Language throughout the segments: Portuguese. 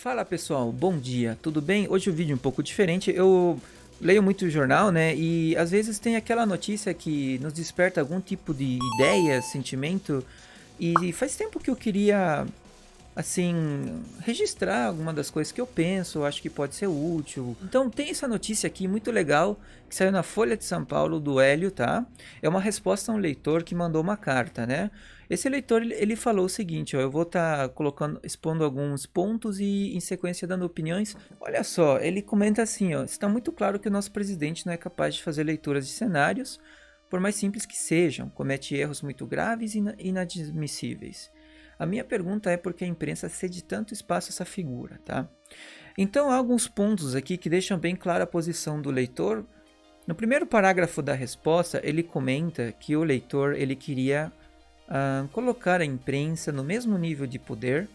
Fala pessoal, bom dia, tudo bem? Hoje o vídeo é um pouco diferente. Eu leio muito jornal, né? E às vezes tem aquela notícia que nos desperta algum tipo de ideia, sentimento. E faz tempo que eu queria, assim, registrar alguma das coisas que eu penso, eu acho que pode ser útil. Então tem essa notícia aqui muito legal que saiu na Folha de São Paulo do Hélio, tá? É uma resposta a um leitor que mandou uma carta, né? Esse leitor ele falou o seguinte, ó, eu vou estar expondo alguns pontos e em sequência dando opiniões. Olha só, ele comenta assim, ó, está muito claro que o nosso presidente não é capaz de fazer leituras de cenários, por mais simples que sejam, comete erros muito graves e inadmissíveis. A minha pergunta é por que a imprensa cede tanto espaço a essa figura, tá? Então há alguns pontos aqui que deixam bem clara a posição do leitor. No primeiro parágrafo da resposta, ele comenta que o leitor ele queria colocar a imprensa no mesmo nível de poder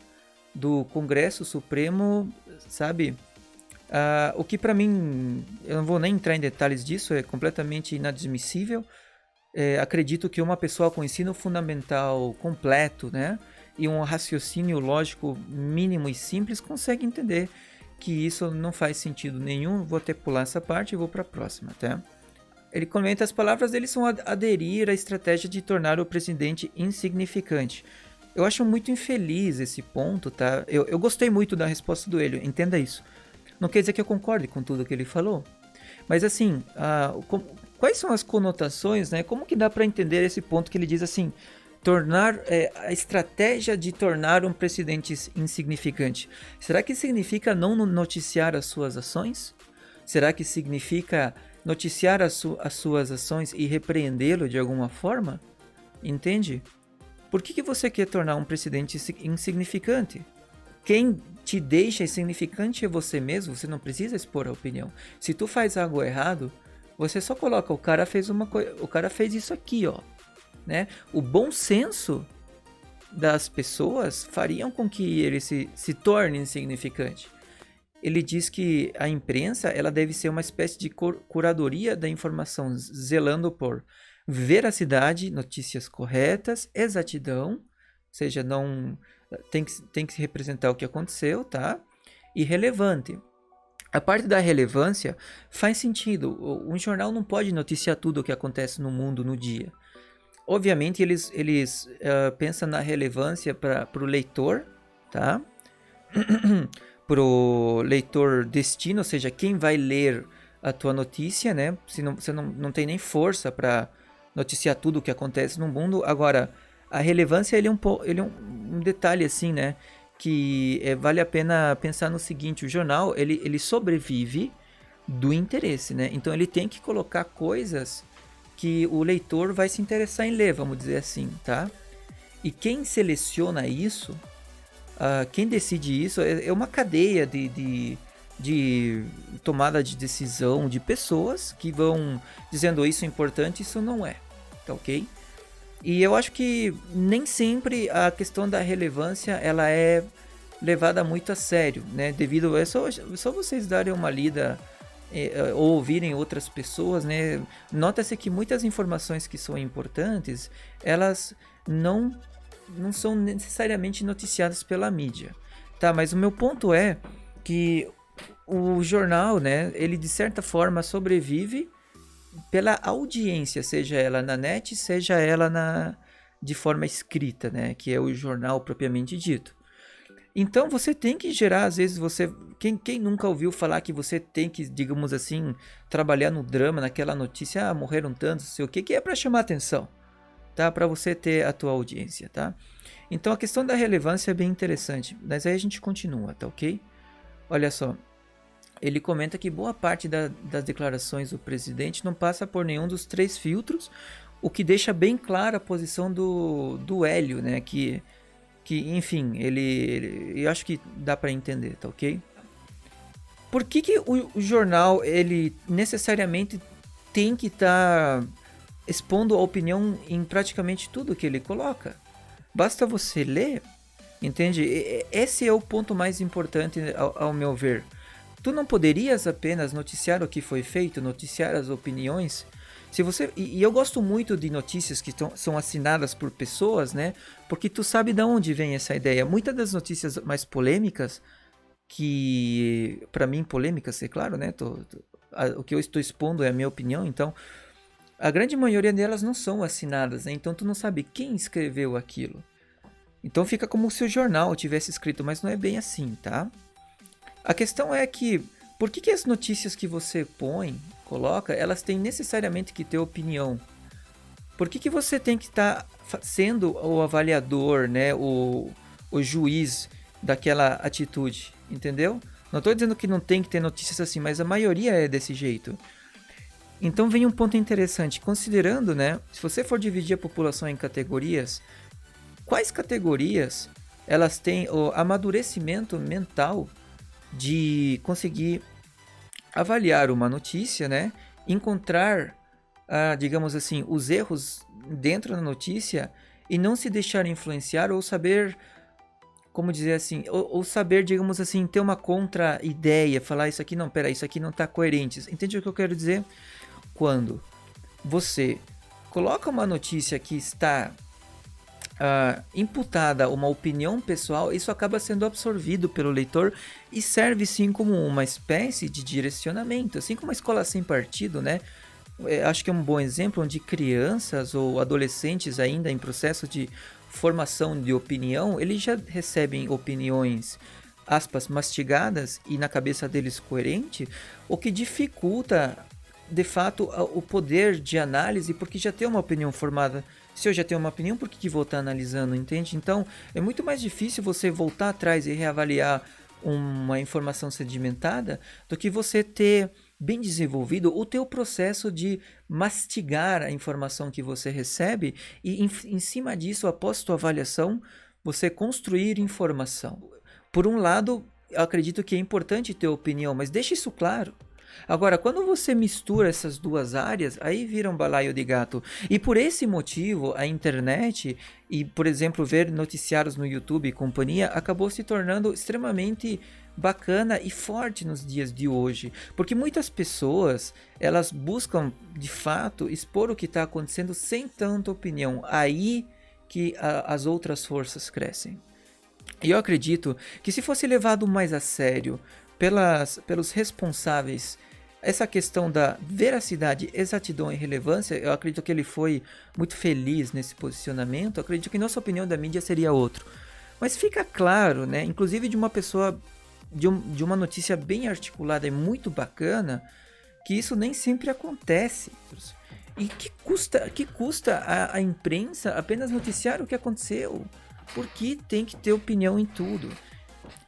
do Congresso Supremo, sabe? O que para mim, eu não vou nem entrar em detalhes disso, é completamente inadmissível. Acredito que uma pessoa com ensino fundamental completo, né, e um raciocínio lógico mínimo e simples consegue entender que isso não faz sentido nenhum. Vou até pular essa parte e vou para a próxima, tá? Ele comenta as palavras dele são aderir à estratégia de tornar o presidente insignificante. Eu acho muito infeliz esse ponto, tá? Eu gostei muito da resposta do Hélio, entenda isso. Não quer dizer que eu concorde com tudo que ele falou. Mas assim, quais são as conotações, né? Como que dá para entender esse ponto que ele diz assim, a estratégia de tornar um presidente insignificante? Será que significa não noticiar as suas ações? Será que significa noticiar as suas ações e repreendê-lo de alguma forma? Entende? Por que você quer tornar um presidente insignificante? Quem te deixa insignificante é você mesmo, você não precisa expor a opinião. Se tu faz algo errado, você só coloca, o cara fez isso aqui, ó, né? O bom senso das pessoas fariam com que ele se torne insignificante. Ele diz que a imprensa ela deve ser uma espécie de curadoria da informação, zelando por veracidade, notícias corretas, exatidão, ou seja, não tem que representar o que aconteceu, tá? E relevante. A parte da relevância faz sentido. Um jornal não pode noticiar tudo o que acontece no mundo no dia. Obviamente eles pensam na relevância para o leitor, tá? Para o leitor destino, ou seja, quem vai ler a tua notícia, né? Você não tem nem força para noticiar tudo o que acontece no mundo. Agora, a relevância ele é um detalhe assim, né? Que vale a pena pensar no seguinte: o jornal ele sobrevive do interesse, né? Então ele tem que colocar coisas que o leitor vai se interessar em ler, vamos dizer assim, tá? E quem seleciona isso, quem decide isso é uma cadeia de tomada de decisão de pessoas que vão dizendo isso é importante, isso não é, tá ok? E eu acho que nem sempre a questão da relevância ela é levada muito a sério, né? Devido a só vocês darem uma lida ou ouvirem outras pessoas, né? Nota-se que muitas informações que são importantes, elas não são necessariamente noticiadas pela mídia, tá? Mas o meu ponto é que o jornal, né? Ele de certa forma sobrevive pela audiência, seja ela na net, seja ela de forma escrita, né? Que é o jornal propriamente dito. Então você tem que gerar, às vezes quem nunca ouviu falar que você tem que, digamos assim, trabalhar no drama, naquela notícia, morreram tantos, não sei o que é para chamar atenção, tá? Para você ter a tua audiência, tá? Então a questão da relevância é bem interessante, mas aí a gente continua, tá ok? Olha só, ele comenta que boa parte das declarações do presidente não passa por nenhum dos 3 filtros, o que deixa bem clara a posição do Hélio, né? Que enfim, eu acho que dá para entender, tá ok? Por que o jornal ele necessariamente tem que estar expondo a opinião em praticamente tudo que ele coloca? Basta você ler, entende? Esse é o ponto mais importante ao meu ver. Tu não poderias apenas noticiar o que foi feito, noticiar as opiniões? Se você e eu gosto muito de notícias que são assinadas por pessoas, né? Porque tu sabe de onde vem essa ideia. Muitas das notícias mais polêmicas que, para mim, polêmicas, é claro, né? O que eu estou expondo é a minha opinião, então a grande maioria delas não são assinadas, né? Então tu não sabe quem escreveu aquilo. Então fica como se o jornal tivesse escrito, mas não é bem assim, tá? A questão é que, por que as notícias que você coloca, elas têm necessariamente que ter opinião? Por que você tem que estar sendo o avaliador, né? O juiz daquela atitude, entendeu? Não estou dizendo que não tem que ter notícias assim, mas a maioria é desse jeito. Então vem um ponto interessante, considerando, né? Se você for dividir a população em categorias, quais categorias elas têm o amadurecimento mental de conseguir avaliar uma notícia, né? Encontrar, digamos assim, os erros dentro da notícia e não se deixar influenciar ou saber, como dizer assim, ou saber, digamos assim, ter uma contra-ideia, falar isso aqui não, peraí, isso aqui não está coerente. Entende o que eu quero dizer? Quando você coloca uma notícia que está imputada uma opinião pessoal, isso acaba sendo absorvido pelo leitor e serve sim como uma espécie de direcionamento, assim como a escola sem partido, né? Acho que é um bom exemplo onde crianças ou adolescentes ainda em processo de formação de opinião, eles já recebem opiniões, aspas, mastigadas e na cabeça deles coerente, o que dificulta de fato o poder de análise, porque já tem uma opinião formada. Se eu já tenho uma opinião, por que vou estar analisando, entende? Então, é muito mais difícil você voltar atrás e reavaliar uma informação sedimentada do que você ter bem desenvolvido o teu processo de mastigar a informação que você recebe e, em cima disso, após tua avaliação, você construir informação. Por um lado, eu acredito que é importante ter opinião, mas deixe isso claro. Agora, quando você mistura essas duas áreas, aí vira um balaio de gato. E por esse motivo, a internet e, por exemplo, ver noticiários no YouTube e companhia acabou se tornando extremamente bacana e forte nos dias de hoje. Porque muitas pessoas, elas buscam, de fato, expor o que está acontecendo sem tanta opinião. Aí que as outras forças crescem. E eu acredito que se fosse levado mais a sério pelos responsáveis, essa questão da veracidade, exatidão e relevância, eu acredito que ele foi muito feliz nesse posicionamento. Eu acredito que nossa opinião da mídia seria outro. Mas fica claro, né, inclusive de uma pessoa, de uma notícia bem articulada e muito bacana, que isso nem sempre acontece. E que custa a imprensa apenas noticiar o que aconteceu? Porque tem que ter opinião em tudo.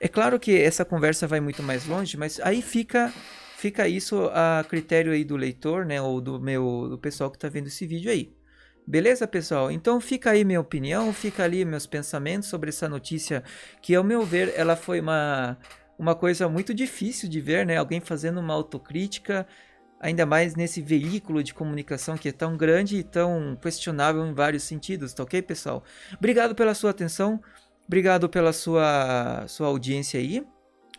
É claro que essa conversa vai muito mais longe, mas aí fica isso a critério aí do leitor, né, ou do pessoal que está vendo esse vídeo aí. Beleza, pessoal? Então fica aí minha opinião, fica ali meus pensamentos sobre essa notícia que, ao meu ver, ela foi uma coisa muito difícil de ver, né? Alguém fazendo uma autocrítica, ainda mais nesse veículo de comunicação que é tão grande e tão questionável em vários sentidos, tá ok, pessoal? Obrigado pela sua atenção, obrigado pela sua audiência aí,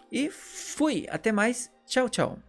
e fui! Até mais, tchau, tchau!